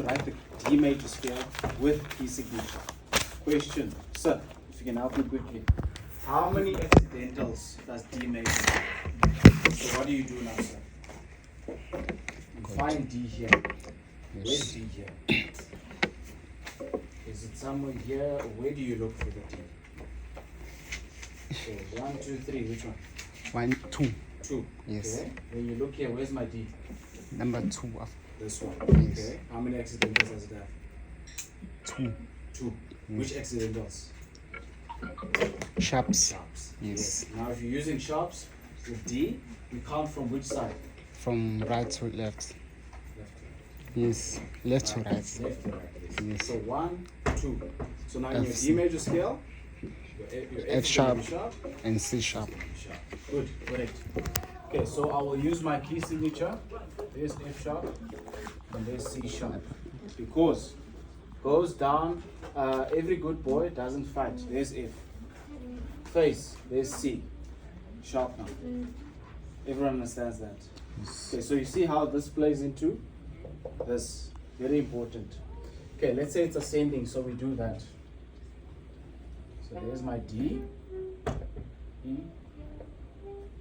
to write the D major scale with key signature. Question, sir, if you can help me quickly. How many accidentals does D major have? So what do you do now, sir? You find D here. Yes. Where's D here? Is it somewhere here, or where do you look for the D? So 1, 2, 3, which one? 1, 2. 2. Yes. Okay. When you look here, where's my D? Number 2 of This one. Yes. Okay. How many accidentals does it have? 2. 2. Which accidentals? Sharps. Sharps. Yes. Now if you're using sharps with D, we count from which side? From right to left. Left to Yes. Left to right. right. Left to right. Yes. So 1, 2. So now in your F. D major scale, your F is sharp. gonna be sharp. And C sharp. Sharp. Good. Correct. Okay. So I will use my key signature. There's F sharp and there's C sharp. Because goes down. Every good boy doesn't fight. There's F. Face. There's C. Sharp now. Everyone understands that. Okay, so you see how this plays into this. Very important. Okay, let's say it's ascending, so we do that. So there's my D, E,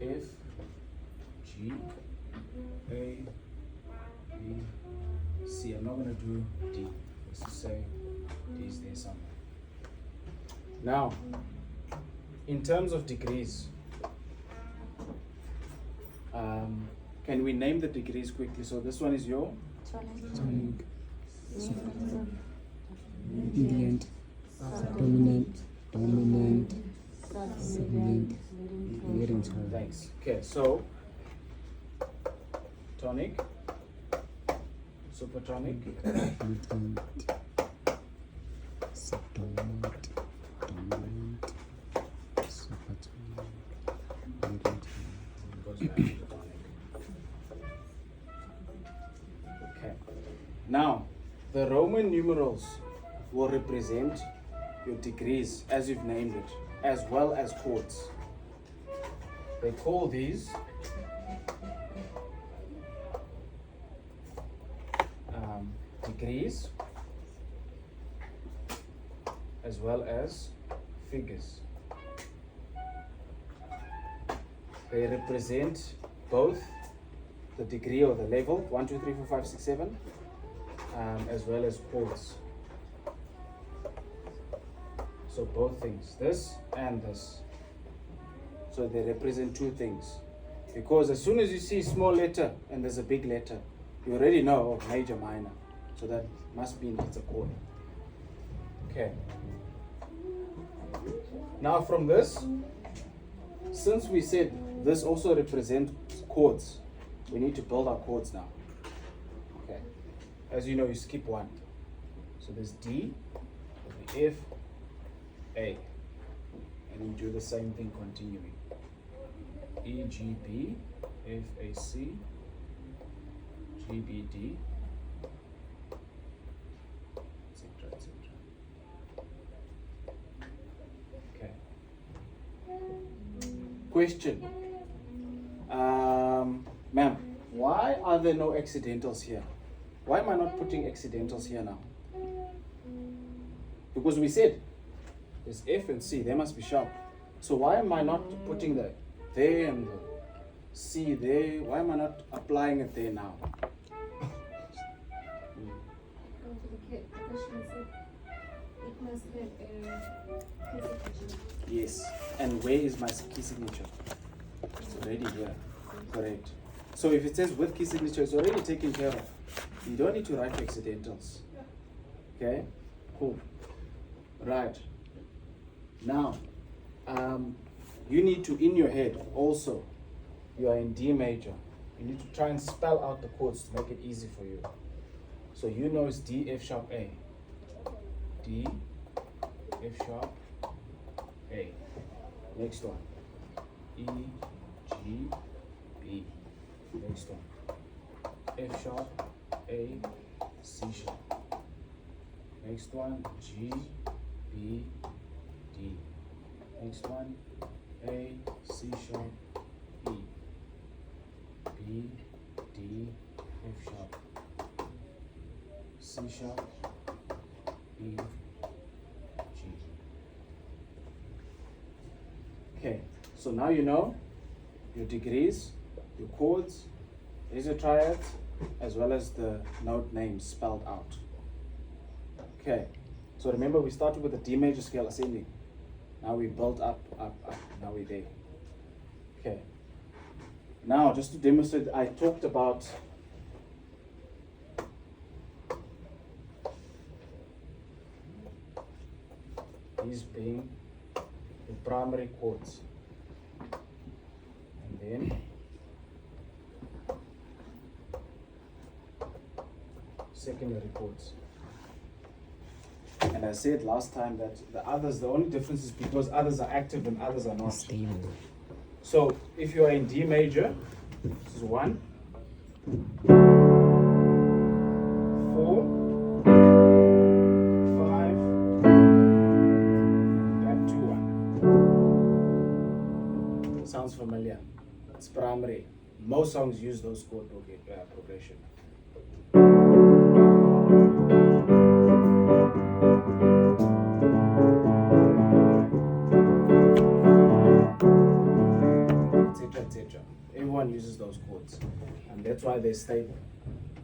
F, G, A, B, C. I'm not going to do D. Let's just say D is there somewhere. Now, in terms of degrees, can we name the degrees quickly? So this one is your Mediant. Dominant. Dominant. Subdominant. Very tall. thanks. Okay, so tonic, supertonic, Mediant. Subdominant. Dominant. Supertonic. Very tall. goes back to the tonic. Okay. Now, the Roman numerals will represent your degrees as you've named it, as well as chords. They call these degrees as well as figures. They represent both the degree or the level 1, 2, 3, 4, 5, 6, 7, as well as chords. So both things, this and this. So they represent two things. Because as soon as you see small letter and there's a big letter, you already know major, minor. So that must mean it's a chord. Okay. Now from this, since we said this also represents chords, we need to build our chords now. Okay. As you know, you skip one. So there's D, F, A. And you do the same thing continuing. E, G, B, F, A, C, G, B, D, etc., etc. Okay. Question. Ma'am, why are there no accidentals here? Why am I not putting accidentals here now? Because we said there's F and C, they must be sharp. So why am I not putting the there and the C there? Why am I not applying it there now? Yes. And where is my key signature? It's already here. Correct. So if it says with key signature, it's already taken care of. You don't need to write accidentals. Okay? Cool. Right. Now, you need to, in your head, also, you are in D major. You need to try and spell out the chords to make it easy for you. So you know it's D, F sharp, A. D, F sharp, A. Next one. E, G, B. Next one. F sharp, A, C sharp. Next one. G, B, D. Next one. A, C sharp, E. B, D, F sharp, C sharp, E, G. Okay, so now you know your degrees, your chords, there's your triads, as well as the note names spelled out. Okay, so remember we started with the D major scale ascending. Now we built up, now we're there. Okay, now just to demonstrate, I talked about these being the primary chords. And then secondary chords. And I said last time that the others, the only difference is because others are active and others are not. Stable. So if you are in D major, this is 1, 4, 5, and 2, 1. Sounds familiar. It's primary. Most songs use those chord progression. Etc. Everyone uses those chords, and that's why they're stable.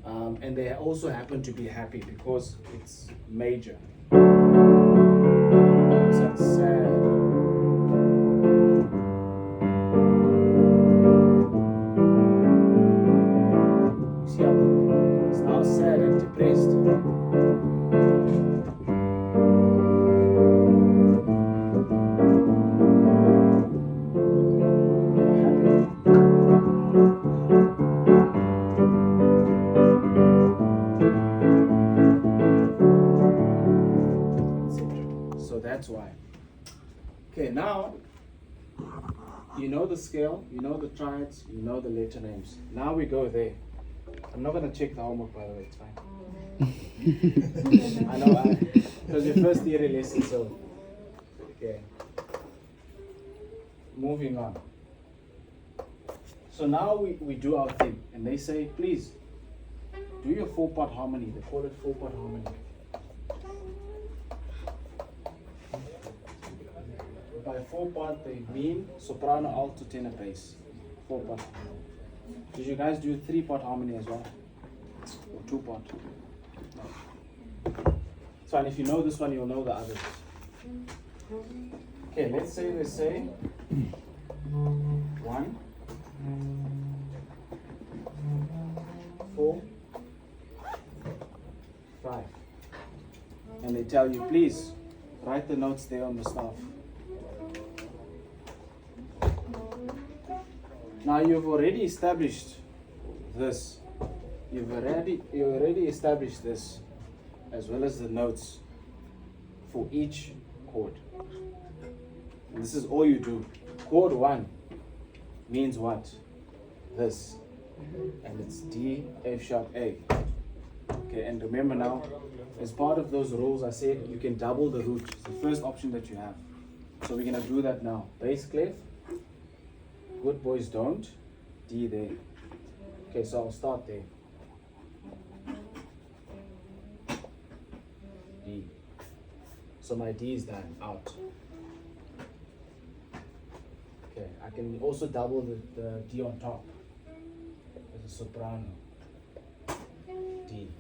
And they also happen to be happy because it's major. So it's sad. See how it's now sad and depressed. So that's why. Okay, now you know the scale, you know the triads, you know the letter names. Now we go there. I'm not gonna check the homework, by the way. It's fine. I know, because your first theory lesson. So okay. Moving on. So now we do our thing, and they say, please do your 4-part harmony. They call it 4-part harmony. By 4-part, they mean soprano, alto, tenor, bass. 4-part. Did you guys do 3-part harmony as well? Or 2-part? No. So, and if you know this one, you'll know the others. Okay, let's say they say 1, 4, 5. And they tell you, please write the notes there on the staff. Now you've already established this. You've already established this, as well as the notes for each chord. And this is all you do. Chord 1 means what? This. And it's D, F sharp, A. Okay, and remember now, as part of those rules, I said you can double the root. It's the first option that you have. So we're gonna do that now. Bass clef. Good boys don't. D there. Okay, so I'll start there. D. So my D is done, out. Okay, I can also double the D on top as a soprano. D.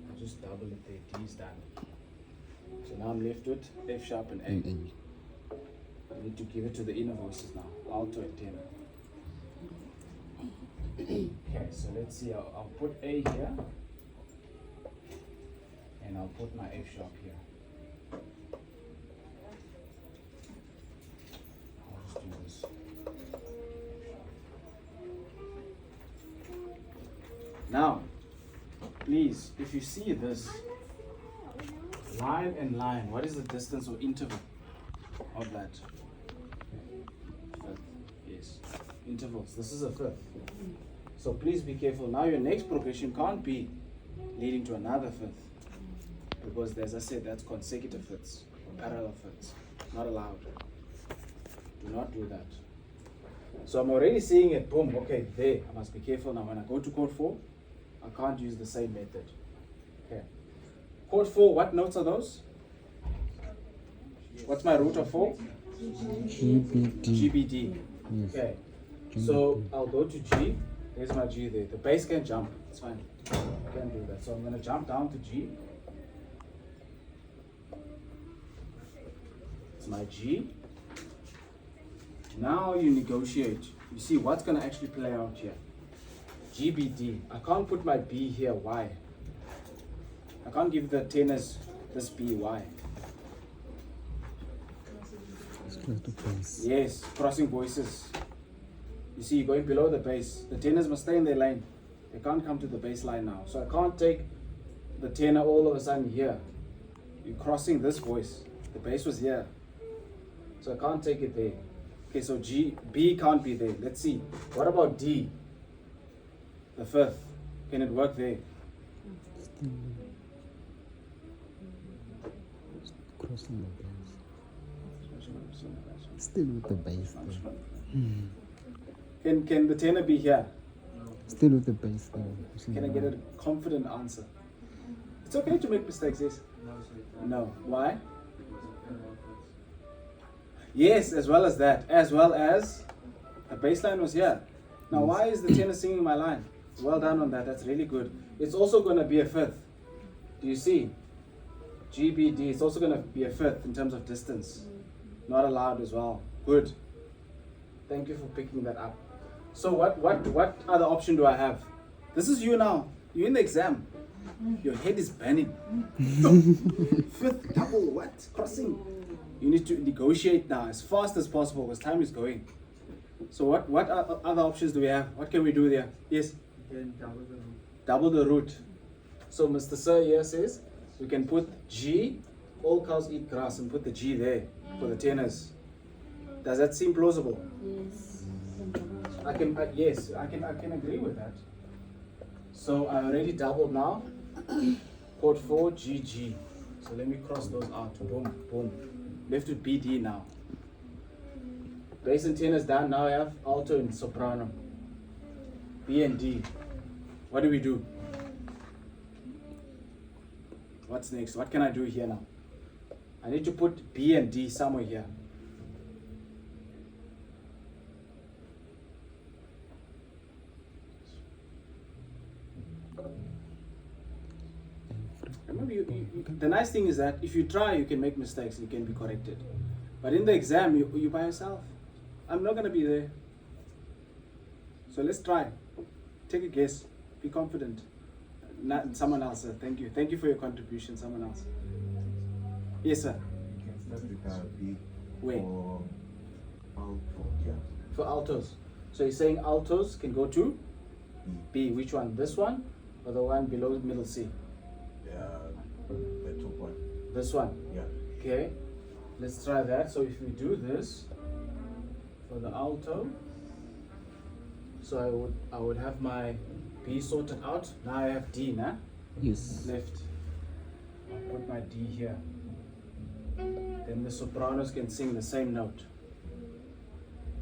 I'll just double it there, D is done. So now I'm left with F sharp and A. I need to give it to the inner voices now, alto and tenor. Okay, so let's see, I'll put A here, and I'll put my F sharp here. I'll just do this. Now, please, if you see this, line and line, what is the distance or interval of that? Fifth, yes, intervals, this is a fifth. So please be careful. Now your next progression can't be leading to another fifth, because as I said, that's consecutive fifths or parallel fifths. Not allowed. Do not do that. So I'm already seeing it, boom, okay, there. I must be careful now. When I go to chord 4, I can't use the same method. Okay. Chord 4, what notes are those? What's my root of 4? G, B, D. G, B, D. Yes. Okay. G, So B. I'll go to G. There's my G there. The bass can jump. It's fine. I can do that. So I'm going to jump down to G. It's my G. Now you negotiate. You see what's going to actually play out here. G, B, D. I can't put my B here. Why? I can't give the tenors this B. Why? It's close to bass. Yes, crossing voices. You see, going below the bass. The tenors must stay in their lane. They can't come to the bass line now. So I can't take the tenor all of a sudden here. You're crossing this voice. The bass was here. So I can't take it there. Okay, so G, B can't be there. Let's see. What about D? The fifth. Can it work there? Crossing the bass. Still with the bass there. Can the tenor be here? Still with the bass there. Can I get a confident answer? It's okay to make mistakes, yes? No. Why? Yes, as well as that. As well as the bass line was here. Now, why is the tenor singing my line? Well done on that. That's really good. It's also going to be a fifth. Do you see? G, B, D. It's also going to be a fifth in terms of distance. Not allowed as well. Good. Thank you for picking that up. So what other option do I have? This is you now. You're in the exam. Your head is burning. Fifth, double, what? Crossing. You need to negotiate now as fast as possible because time is going. So what other options do we have? What can we do there? Yes? Then double the root. Double the root. So Mr. Sir here says we can put G, all cows eat grass, and put the G there for the tenors. Does that seem plausible? Yes. Yes, I can agree with that. So I already doubled now. Chord 4, G, G. So let me cross those out. Boom, boom. Left with B, D now. Bass and tenors down. Now I have alto and soprano. B and D. What do we do? What's next? What can I do here now? I need to put B and D somewhere here. Remember, the nice thing is that if you try, you can make mistakes, you can be corrected. But in the exam, you by yourself. I'm not going to be there. So let's try. Take a guess. Be confident. Not someone else, sir. Thank you. Thank you for your contribution. Someone else. Yes, sir. You can start with B Wait. for alto. Yeah. For altos. So you're saying altos can go to B. B. Which one? This one or the one below middle C? The top one. This one. Yeah. Okay. Let's try that. So if we do this for the alto, so I would have my B sorted out. Now I have D, nah? Yes. Left. I'll put my D here. Then the sopranos can sing the same note.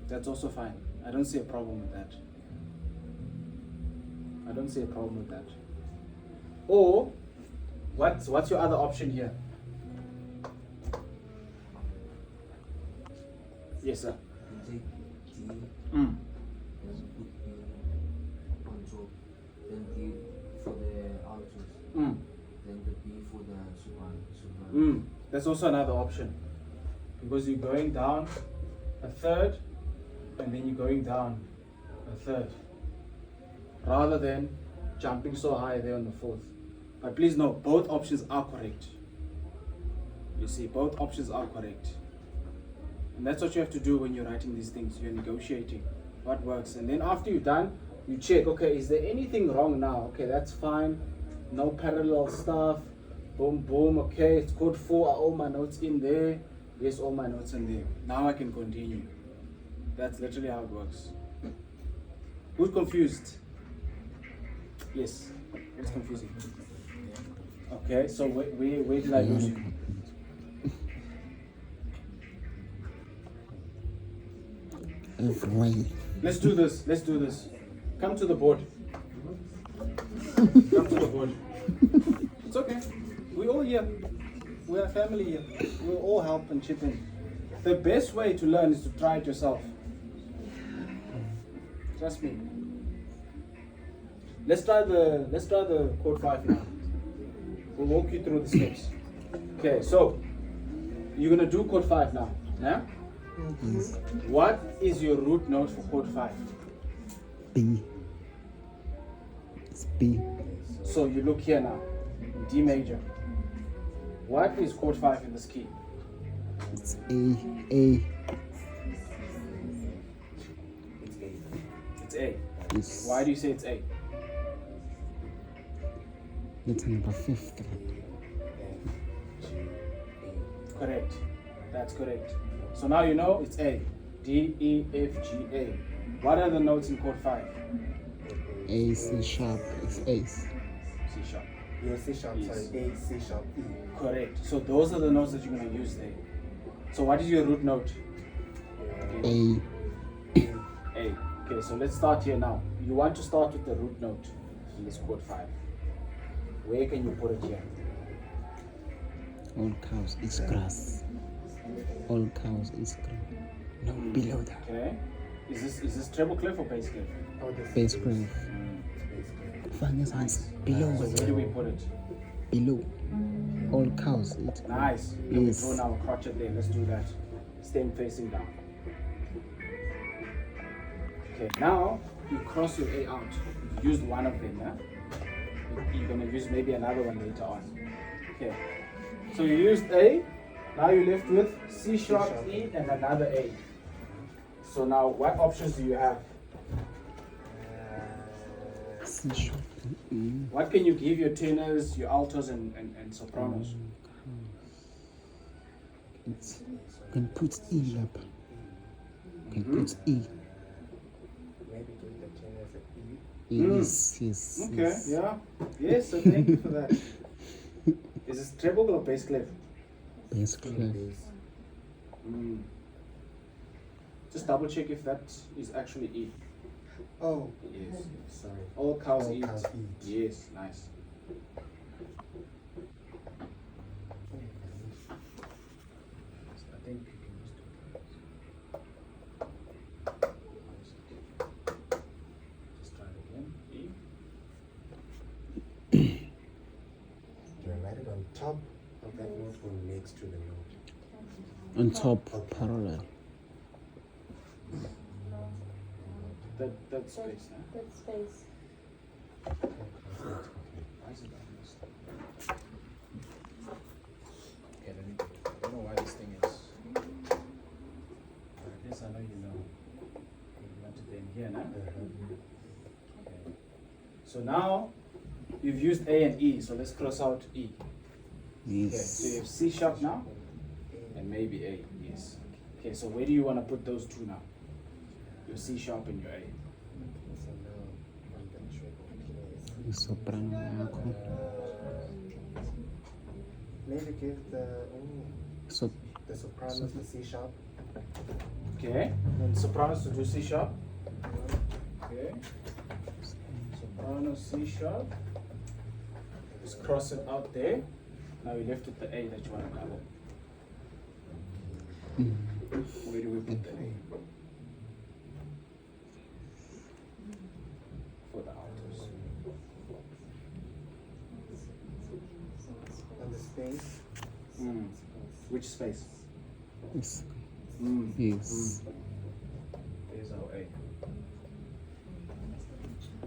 That's also fine. I don't see a problem with that. I don't see a problem with that. Or what's your other option here? Yes, sir. You take D, Mm. then put B on top, then D for the altos, Mm. then the B for the soprano. Mm. That's also another option. Because you're going down a third and then you're going down a third. Rather than jumping so high there on the fourth. But please note, both options are correct. You see, both options are correct. And that's what you have to do when you're writing these things. You're negotiating what works. And then after you're done, you check, okay, is there anything wrong now? Okay, that's fine. No parallel stuff. Boom, boom. Okay, it's chord 4. Are all my notes in there? Yes, all my notes in there. Now I can continue. That's literally how it works. Who's confused? Yes. What's confusing? Okay, so where did I lose you? Everywhere. Let's do this. Let's do this. Come to the board. Come to the board. It's okay. We all here. We're a family here. We'll all help and chip in. The best way to learn is to try it yourself. Trust me. Let's try the chord 5 now. We'll walk you through the steps. Okay, so you're gonna do chord 5 now. Yeah? Yes. What is your root note for chord 5? B. It's B. So you look here now. D major. What is chord 5 in this key? It's A. A. It's A. Yes. Why do you say it's A? It's number 50. Correct. That's correct. So now you know it's A. D, E, F, G, A. What are the notes in chord 5? A, C sharp. It's Ace. C sharp. Yeah, C sharp, Yes. sorry, A, C sharp, E. Correct. So those are the notes that you're going to use there. So what is your root note? A. A. Okay, so let's start here now. You want to start with the root note in this chord 5. Where can you put it here? All cows eat grass. All cows eat grass. No, below that. Okay. Is this treble clef or bass clef? Oh, this Bass is clef. bass clef. Funniest ones below. So where do we put it? Below. All cows eat. Nice. Okay, we Yes. throw now a crotchet there. Let's do that. Stem facing down. Okay, now you cross your A out. You've used one of them, yeah? You're gonna use maybe another one later on. Okay. So you used A, now you're left with C sharp, E, and another A. So now what options do you have? C sharp. Mm. What can you give your tenors, your altos, and sopranos? It's, you can put E up. You can put E. Maybe give the tenors a E. Yes, yes. Okay, yes. yeah. Yes, so thank you for that. Is this treble or bass clef? Bass clef. Bass. Mm. Just double check if that is actually E. Oh, Yes. sorry. All cows All eat. cows eat. Yes, nice. I think you can just do that. Just try it again. E. Do I write it on top of that note or next to the note? On top, parallel. That's space, huh? That space. Why is it like this? Okay, let me do it. I don't know why this thing is. But at least I know you know. You want it in here now. Okay. So now you've used A and E, so let's cross out E. Okay, so you Yes. have C sharp now and maybe A. Yes. Okay, so where do you want to put those two now? Your C sharp and your A. So now on the treble keys. Soprano yakho. Maybe give So the sopranos the C sharp. Okay, then sopranos to do C sharp. Okay, soprano C sharp. Just cross it out there. Now you're left with the A that you want to cover. Where do we put the A? For the altos. On the space. Which space? yes. Mm. Yes. There's our A.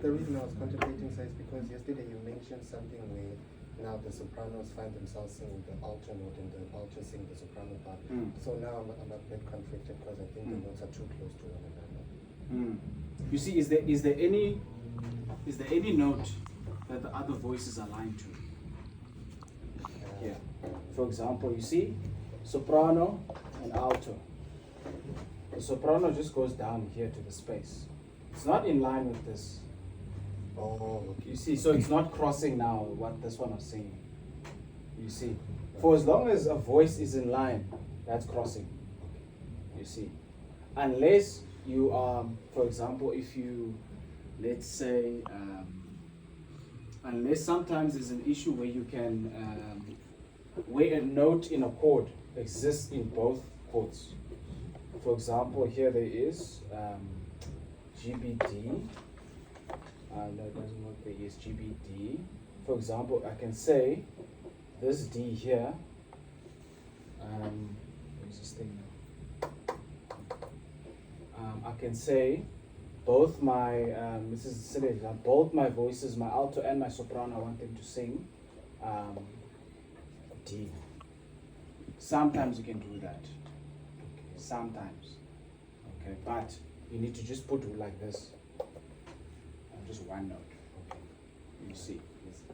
The reason I was contemplating so is because yesterday you mentioned something where now the sopranos find themselves singing the alto note and the alto sing the soprano part. So now I'm a bit conflicted because I think the notes are too close to one another. You see, is there any note that the other voices align to? Yeah. For example, you see, soprano and alto. The soprano just goes down here to the space. It's not in line with this. Oh, okay. You see, so it's not crossing now what this one was saying. You see, for as long as a voice is in line, that's crossing. You see, unless you are, for example, if you, let's say, unless sometimes there's an issue where you can, where a note in a chord exists in both chords. For example, here there is GBD. No, it doesn't work. There is GBD. For example, I can say this D here. Where's this thing now? I can say both my, this is a silly example, both my voices, my alto and my soprano, I want them to sing D. Sometimes you can do that. Okay. Sometimes. Okay, but you need to just put it like this. Just one note. Okay. You see.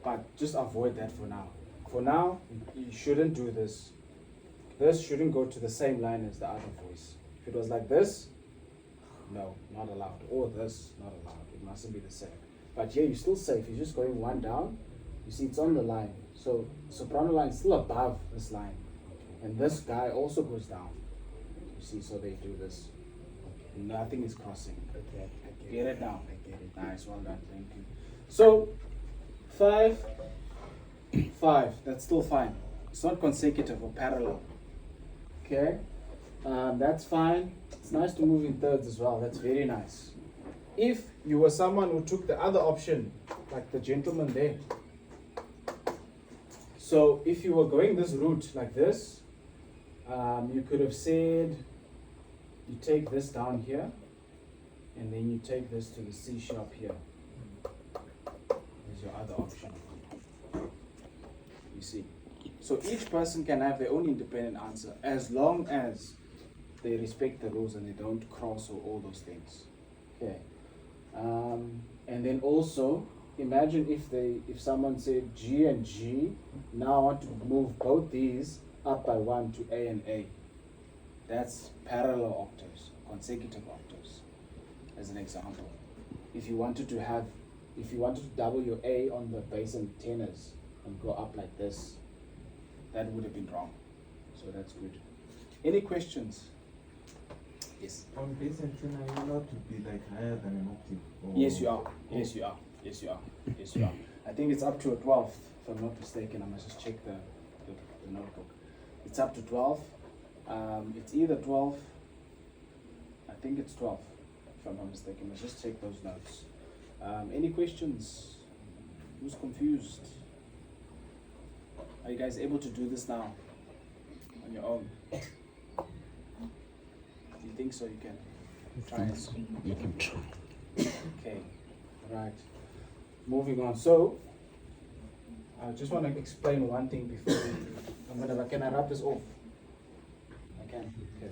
But just avoid that for now. For now, you shouldn't do this. This shouldn't go to the same line as the other voice. If it was like this, no, not allowed. Or this, not allowed. It mustn't be the same. But here you're still safe. You're just going one down. You see, it's on the line. So soprano line is still above this line. And this guy also goes down. You see, so they do this. Nothing is crossing. Okay, Get it down. I get it. Nice, well done, thank you. So, 5, 5, that's still fine. It's not consecutive or parallel. Okay, that's fine. It's nice to move in thirds as well, that's very nice. If you were someone who took the other option, like the gentleman there, so if you were going this route like this, you could have said, you take this down here, and then you take this to the C sharp here. There's your other option. You see. So each person can have their own independent answer as long as they respect the rules and they don't cross or all those things. Okay. And then also imagine if someone said G and G, now I want to move both these up by 1 to A and A. That's parallel octaves, consecutive octaves, as an example. If you wanted to double your A on the bass and tenors and go up like this, that would have been wrong. So that's good. Any questions? Yes. On bass and tenor, are you allowed to be like higher than an octave? Or Yes, you are. Yes, you are. Yes, you are. Yes, you are. I think it's up to a 12th, if I'm not mistaken. I must just check the notebook. It's up to 12. It's either 12. I think it's 12, if I'm not mistaken. Let's just check those notes. Any questions? Who's confused? Are you guys able to do this now on your own? Do you think so? You can try it. You can try. Okay, right. Moving on. So, I just want to explain one thing before can I wrap this off? I can. Okay.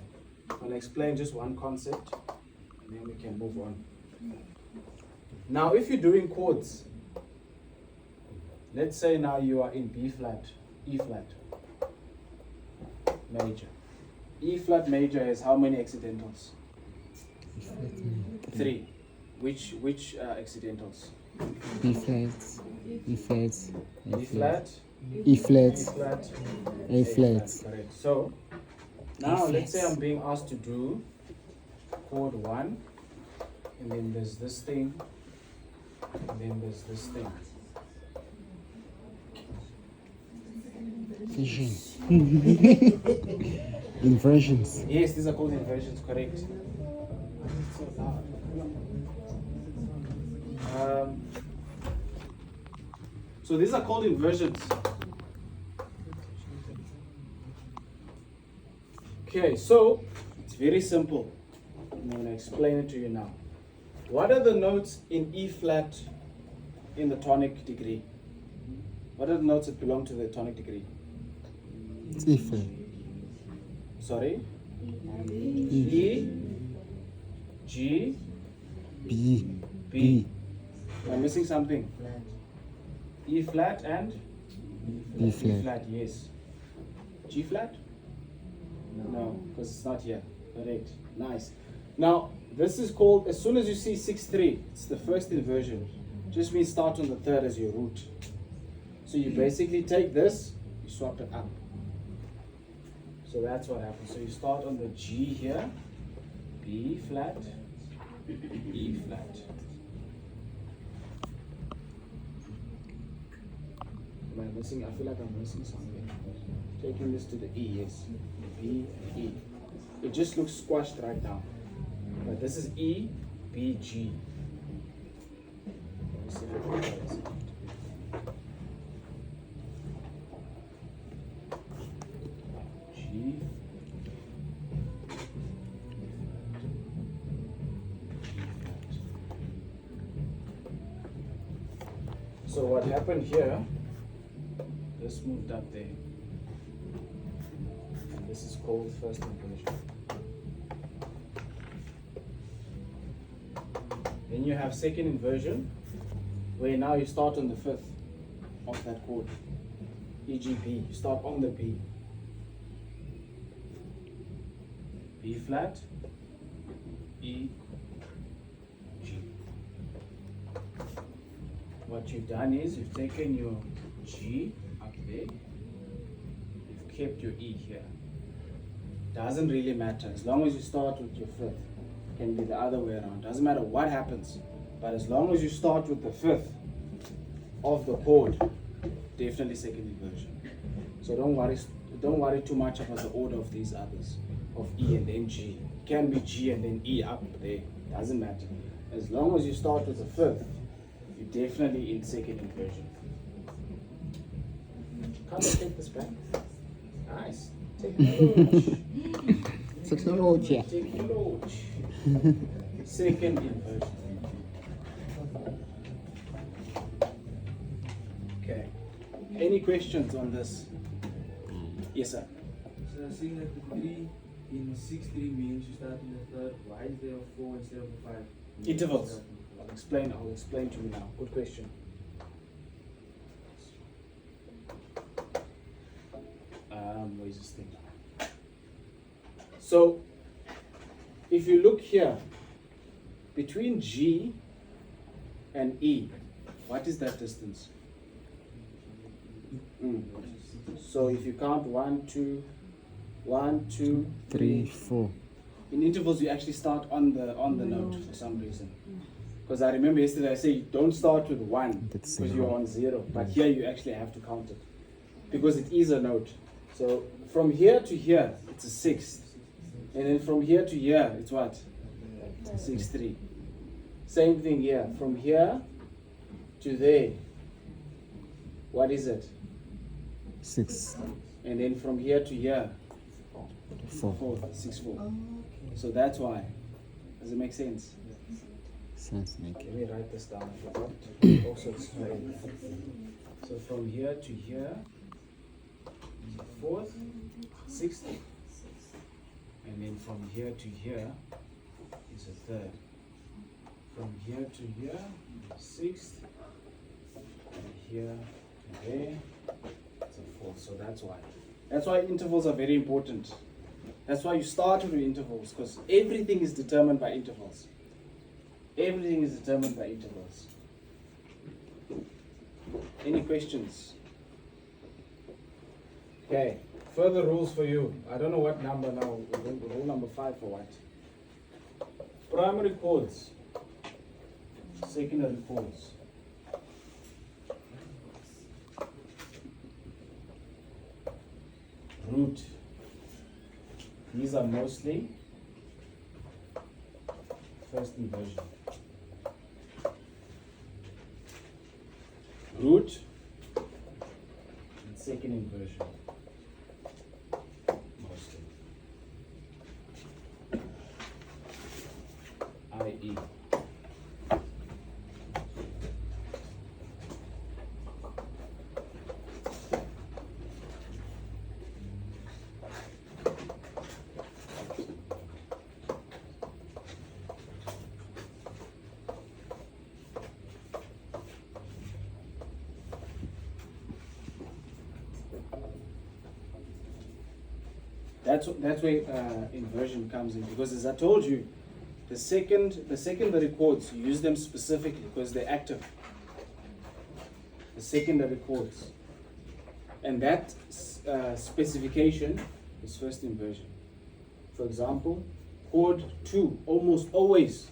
I'm going to explain just one concept, and then we can move on. Now, if you're doing chords, let's say now you are in B flat, E flat, major. E flat major has how many accidentals? 3. Which accidentals? B flat, E flat, E flat, E flat, E flat, A flat. Correct. So now E let's say flats. I'm being asked to do chord 1, and then there's this thing, and then there's this thing. Vision. Inversions. Yes, these are called inversions, correct. So these are called inversions. Okay, so it's very simple. I'm going to explain it to you now. What are the notes in E flat in the tonic degree? What are the notes that belong to the tonic degree? It's E flat. Sorry? E, G, B. B. Am I missing something? E flat and B E flat. flat, yes. G flat? No, because it's not here. Correct. Nice. Now, this is called, as soon as you see 6-3, it's the first inversion. Just means start on the third as your root. So you basically take this, you swap it up. So that's what happens. So you start on the G here, B flat, E flat. missing? I feel like I'm missing something. Taking this to the E, yes. B, E. It just looks squashed right now. But this is E, B, G. Let me see if I can try this. G. So what happened here, this moved up there. And this is called first inversion. Then you have second inversion, where now you start on the fifth of that chord. E.g. B, you start on the B. B flat, E, G. What you've done is you've taken your G up there, you've kept your E here. Doesn't really matter, as long as you start with your fifth. Can be the other way around, doesn't matter what happens, but as long as you start with the fifth of the chord, definitely second inversion. So don't worry too much about the order of these others, of E and then G. It can be G and then E up there, doesn't matter. As long as you start with the fifth, you're definitely in second inversion. Come and take this back. Nice. Technology. Technology. Technology. Second inversion. Okay. Any questions on this? Yes, sir. So seeing that the 3 in 6-3 means you start in the third, why is there a 4 instead of a 5? Intervals. I'll explain to you now. Good question. Where's this thing now? So, if you look here, between G and E, what is that distance? So if you count 1, 2, 3, 4. In intervals, you actually start on the note for some reason. Because I remember yesterday I said don't start with 1 That's because 0. you're on 0. But here you actually have to count it because it is a note. So from here to here, it's a sixth. And then from here to here, it's what? 6-3. Same thing here. From here to there, what is it? 6, And then from here to here, 4. 6-4. So that's why. Does it make sense? Sounds like Let it. me write this down. I forgot. Also explain. So from here to here is a fourth, sixth, and then from here to here is a third. From here to here, sixth, and here to there, it's a fourth. So that's why. That's why intervals are very important. That's why you start with intervals, because everything is determined by intervals. Everything is determined by intervals. Any questions? Okay, further rules for you. I don't know what number now. Rule number 5 for what? Primary chords, secondary chords. Root. These are mostly first inversion. Root and second inversion. Mostly. I.e. That's where inversion comes in, because as I told you, the secondary chords, you use them specifically because they're active. The secondary chords, and that specification is first inversion. For example, chord 2 almost always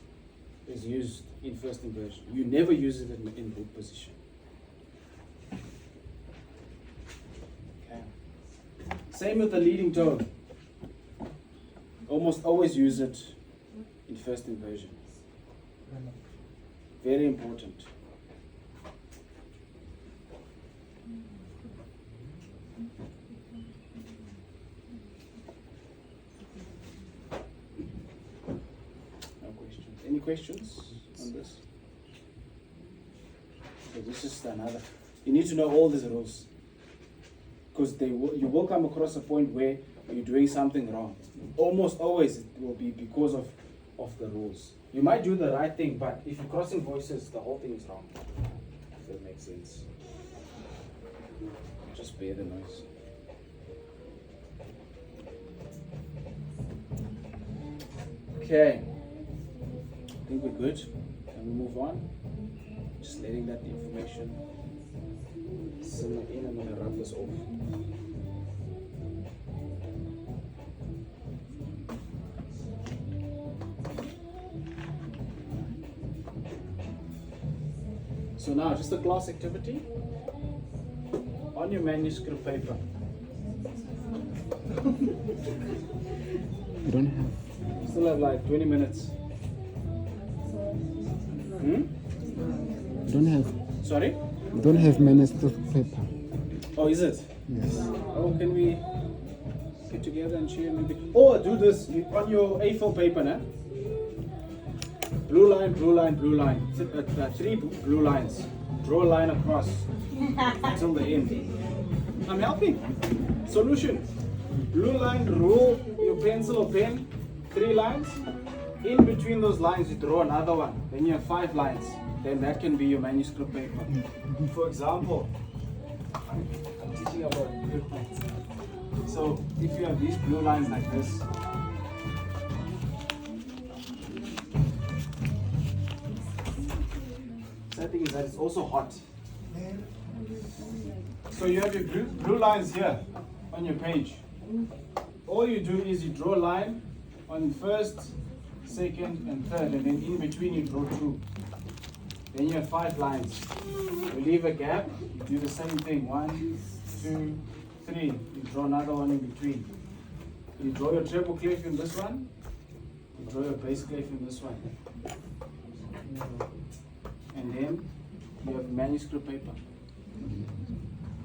is used in first inversion. You never use it in root position. Same with the leading tone. Almost always use it in first inversion. Very important. No questions. Any questions on this? So this is another. You need to know all these rules, because you will come across a point where you're doing something wrong. Almost always it will be because of the rules. You might do the right thing, but if you're crossing voices, the whole thing is wrong. If that makes sense. Just bear the noise. Okay. I think we're good. Can we move on? Just letting that information simmer in. I'm gonna rub this off. So now, just a class activity on your manuscript paper. You don't have. Still have like 20 minutes. You don't have. Sorry? You don't have manuscript paper. Oh, is it? Yes. Oh, can we get together and share maybe? Oh, do this on your A4 paper, nah? Blue line, blue line, blue line. Three blue lines. Draw a line across until the end. I'm helping. Solution. Blue line, rule your pencil or pen. 3 lines. In between those lines, you draw another one. Then you have 5 lines. Then that can be your manuscript paper. For example, I'm teaching about blue lines. So if you have these blue lines like this, the thing is that it's also hot. So you have your blue lines here on your page. All you do is you draw a line on first, second, and third, and then in between you draw 2. Then you have 5 lines. You leave a gap, you do the same thing. 1, 2, 3. You draw another one in between. You draw your treble clef in this one. You draw your bass clef in this one. And then you have manuscript paper.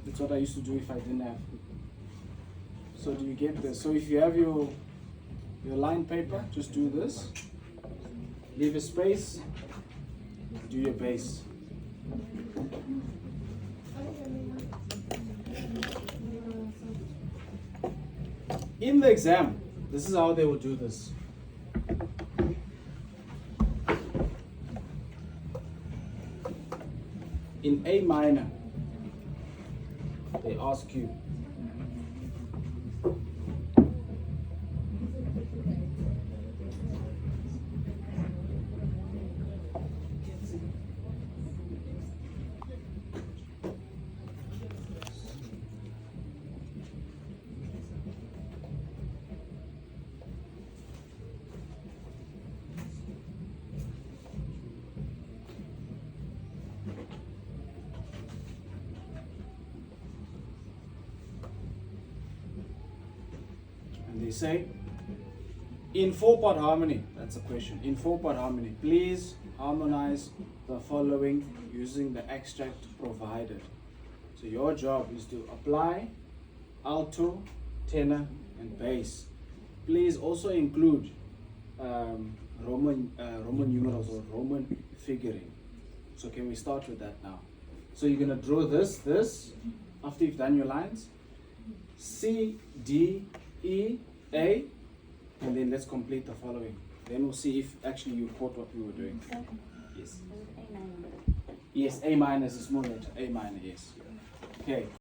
That's what I used to do if I didn't have. So do you get this? So if you have your line paper, just do this. Leave a space. Do your bass. In the exam, this is how they will do this. In A minor, they ask you, they say, in 4-part harmony, that's a question, in 4-part harmony, please harmonize the following using the extract provided. So your job is to apply alto, tenor, and bass. Please also include Roman numerals or Roman figuring. So can we start with that now? So you're going to draw this, after you've done your lines, C, D, E, A, and then let's complete the following. Then we'll see if actually you caught what we were doing. Yes. Yes, A minor is a small letter. A minor, yes. Okay.